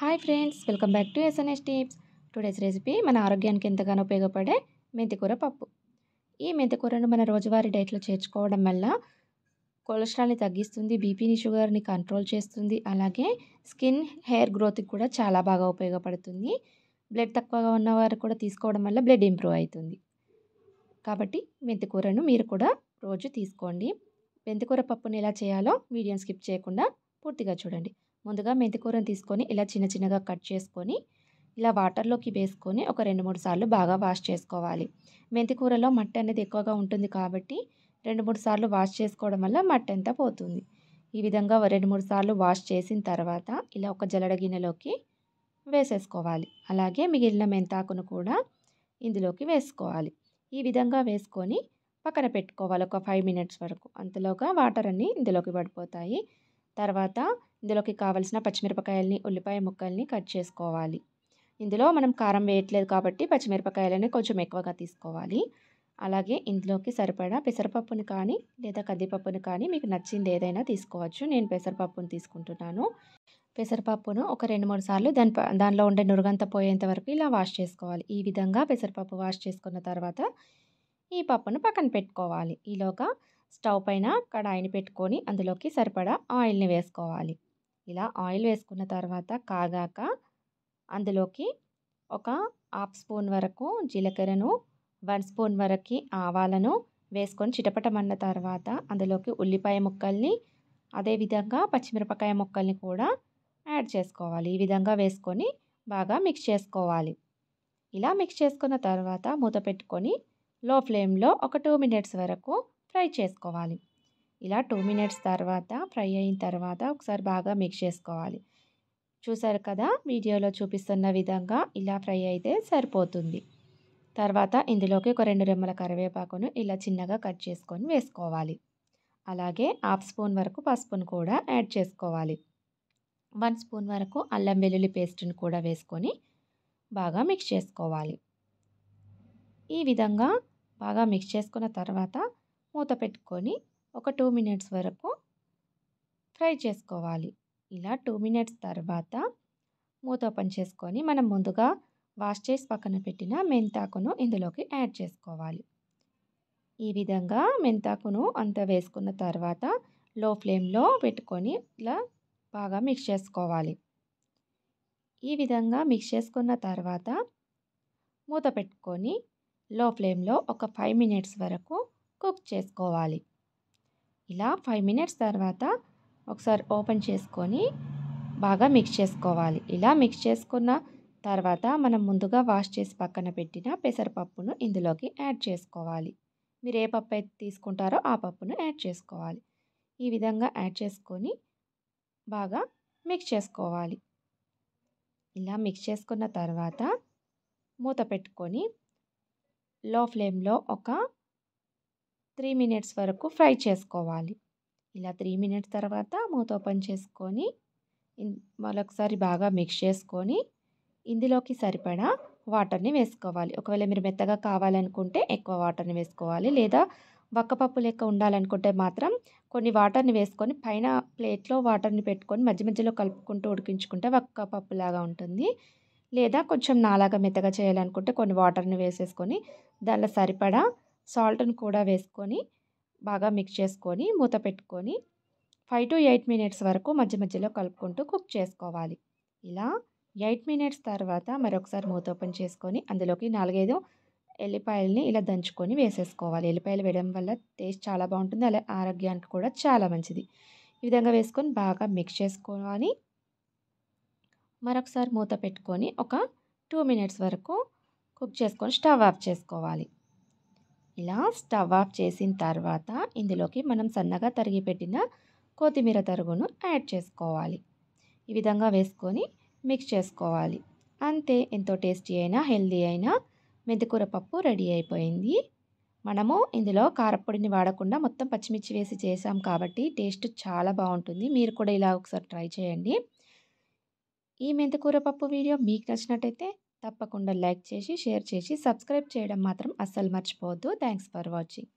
Hi friends, welcome back to SNS tips. Today's recipe మన ఆరోగ్యానికి ఎంతగానో ఉపయోగపడే మెంతికూర పప్పు. ఈ మెంతికూరను మన రోజువారీ డైట్లో చేర్చుకోవడం వల్ల కొలెస్ట్రాల్ని తగ్గిస్తుంది, బీపీని షుగర్ని కంట్రోల్ చేస్తుంది. అలాగే స్కిన్ హెయిర్ గ్రోత్కి కూడా చాలా బాగా ఉపయోగపడుతుంది. బ్లడ్ తక్కువగా ఉన్నవారు కూడా తీసుకోవడం వల్ల బ్లడ్ ఇంప్రూవ్ అవుతుంది. కాబట్టి మెంతికూరను మీరు కూడా రోజు తీసుకోండి. మెంతికూర పప్పుని ఎలా చేయాలో వీడియోని స్కిప్ చేయకుండా పూర్తిగా చూడండి. ముందుగా మెంతికూరను తీసుకొని ఇలా చిన్న చిన్నగా కట్ చేసుకొని ఇలా వాటర్లోకి వేసుకొని ఒక 2-3 సార్లు బాగా వాష్ చేసుకోవాలి. మెంతికూరలో మట్టి అనేది ఎక్కువగా ఉంటుంది కాబట్టి 2-3 సార్లు వాష్ చేసుకోవడం వల్ల మట్టి అంతా పోతుంది. ఈ విధంగా 2-3 సార్లు వాష్ చేసిన తర్వాత ఇలా ఒక జల్లెడ గిన్నెలోకి వేసేసుకోవాలి. అలాగే మిగిలిన మెంతాకును కూడా ఇందులోకి వేసుకోవాలి. ఈ విధంగా వేసుకొని పక్కన పెట్టుకోవాలి ఒక 5 మినిట్స్ వరకు. అంతలోగా వాటర్ అన్నీ ఇందులోకి పడిపోతాయి. తర్వాత ఇందులోకి కావాల్సిన పచ్చిమిరపకాయలని, ఉల్లిపాయ ముక్కల్ని కట్ చేసుకోవాలి. ఇందులో మనం కారం వేయట్లేదు కాబట్టి పచ్చిమిరపకాయలని కొంచెం ఎక్కువగా తీసుకోవాలి. అలాగే ఇందులోకి సరిపడా పెసరపప్పుని కానీ లేదా కందిపప్పుని కానీ మీకు నచ్చింది ఏదైనా తీసుకోవచ్చు. నేను పెసరపప్పుని తీసుకుంటున్నాను. పెసరపప్పును ఒక 2-3 సార్లు దానిలో ఉండే నురుగంతా పోయేంత వరకు ఇలా వాష్ చేసుకోవాలి. ఈ విధంగా పెసరపప్పు వాష్ చేసుకున్న తర్వాత ఈ పప్పును పక్కన పెట్టుకోవాలి. ఈలోగా స్టవ్ పైన కడాయిని పెట్టుకొని అందులోకి సరిపడా ఆయిల్ని వేసుకోవాలి. ఇలా ఆయిల్ వేసుకున్న తర్వాత కాగాక అందులోకి ఒక 1/2 స్పూన్ వరకు జీలకర్రను, 1 స్పూన్ వరకు ఆవాలను వేసుకొని చిటపటమన్న తర్వాత అందులోకి ఉల్లిపాయ ముక్కల్ని, అదేవిధంగా పచ్చిమిరపకాయ ముక్కల్ని కూడా యాడ్ చేసుకోవాలి. ఈ విధంగా వేసుకొని బాగా మిక్స్ చేసుకోవాలి. ఇలా మిక్స్ చేసుకున్న తర్వాత మూత పెట్టుకొని లో ఫ్లేమ్లో ఒక 2 మినిట్స్ వరకు ఫ్రై చేసుకోవాలి. ఇలా 2 మినిట్స్ తర్వాత ఫ్రై అయిన తర్వాత ఒకసారి బాగా మిక్స్ చేసుకోవాలి. చూసారు కదా, వీడియోలో చూపిస్తున్న విధంగా ఇలా ఫ్రై అయితే సరిపోతుంది. తర్వాత ఇందులోకి ఒక 2 రెమ్మల కరివేపాకును ఇలా చిన్నగా కట్ చేసుకొని వేసుకోవాలి. అలాగే 1/2 స్పూన్ వరకు పసుపును కూడా యాడ్ చేసుకోవాలి. 1 స్పూన్ వరకు అల్లం వెల్లుల్లి పేస్ట్ని కూడా వేసుకొని బాగా మిక్స్ చేసుకోవాలి. ఈ విధంగా బాగా మిక్స్ చేసుకున్న తర్వాత మూత పెట్టుకొని ఒక 2 మినిట్స్ వరకు ఫ్రై చేసుకోవాలి. ఇలా 2 మినిట్స్ తర్వాత మూత ఓపెన్ చేసుకొని మనం ముందుగా వాష్ చేసి పక్కన పెట్టిన మెంతాకును ఇందులోకి యాడ్ చేసుకోవాలి. ఈ విధంగా మెంతాకును అంతా వేసుకున్న తర్వాత లో ఫ్లేమ్లో పెట్టుకొని ఇలా బాగా మిక్స్ చేసుకోవాలి. ఈ విధంగా మిక్స్ చేసుకున్న తర్వాత మూత పెట్టుకొని లో ఫ్లేమ్లో ఒక 5 మినిట్స్ వరకు కుక్ చేసుకోవాలి. ఇలా 5 మినిట్స్ తర్వాత ఒకసారి ఓపెన్ చేసుకొని బాగా మిక్స్ చేసుకోవాలి. ఇలా మిక్స్ చేసుకున్న తర్వాత మనం ముందుగా వాష్ చేసి పక్కన పెట్టిన పెసరపప్పును ఇందులోకి యాడ్ చేసుకోవాలి. మీరు ఏ పప్పు అయితే తీసుకుంటారో ఆ పప్పును యాడ్ చేసుకోవాలి. ఈ విధంగా యాడ్ చేసుకొని బాగా మిక్స్ చేసుకోవాలి. ఇలా మిక్స్ చేసుకున్న తర్వాత మూత పెట్టుకొని లో ఫ్లేమ్లో ఒక 3 మినిట్స్ వరకు ఫ్రై చేసుకోవాలి. ఇలా 3 మినిట్స్ తర్వాత మూత ఓపెన్ చేసుకొని మరొకసారి బాగా మిక్స్ చేసుకొని ఇందులోకి సరిపడా వాటర్ని వేసుకోవాలి. ఒకవేళ మీరు మెత్తగా కావాలనుకుంటే ఎక్కువ వాటర్ని వేసుకోవాలి. లేదా వక్కపప్పు లెక్క ఉండాలనుకుంటే మాత్రం కొన్ని వాటర్ని వేసుకొని పైన ప్లేట్లో వాటర్ని పెట్టుకొని మధ్య మధ్యలో కలుపుకుంటూ ఉడికించుకుంటే వక్కపప్పులాగా ఉంటుంది. లేదా కొంచెం నాలాగా మెత్తగా చేయాలనుకుంటే కొన్ని వాటర్ని వేసేసుకొని దానిలో సరిపడా సాల్ట్ని కూడా వేసుకొని బాగా మిక్స్ చేసుకొని మూత పెట్టుకొని 5 to 8 మినిట్స్ వరకు మధ్య మధ్యలో కలుపుకుంటూ కుక్ చేసుకోవాలి. ఇలా 8 మినిట్స్ తర్వాత మరొకసారి మూత ఓపెన్ చేసుకొని అందులోకి 4-5 ఎల్లిపాయలని ఇలా దంచుకొని వేసేసుకోవాలి. ఎల్లిపాయలు వేయడం వల్ల టేస్ట్ చాలా బాగుంటుంది. అలా ఆరోగ్యానికి కూడా చాలా మంచిది. ఈ విధంగా వేసుకొని బాగా మిక్స్ చేసుకోవాలి. మరొకసారి మూత పెట్టుకొని ఒక 2 మినిట్స్ వరకు కుక్ చేసుకొని స్టవ్ ఆఫ్ చేసుకోవాలి. ఇలా స్టవ్ ఆఫ్ చేసిన తర్వాత ఇందులోకి మనం సన్నగా తరిగి పెట్టిన కొత్తిమీర తరుగును యాడ్ చేసుకోవాలి. ఈ విధంగా వేసుకొని మిక్స్ చేసుకోవాలి. అంతే, ఎంతో టేస్టీ అయినా హెల్దీ అయినా మెంతికూర పప్పు రెడీ అయిపోయింది. మనము ఇందులో కారపొడిని వాడకుండా మొత్తం పచ్చిమిర్చి వేసి చేసాం కాబట్టి టేస్ట్ చాలా బాగుంటుంది. మీరు కూడా ఇలా ఒకసారి ట్రై చేయండి. ఈ మెంతికూర పప్పు వీడియో మీకు నచ్చినట్టయితే తప్పకుండా లైక్ చేసి, షేర్ చేసి, సబ్స్క్రైబ్ చేయడం మాత్రం అస్సలు మర్చిపోవద్దు. Thanks for watching.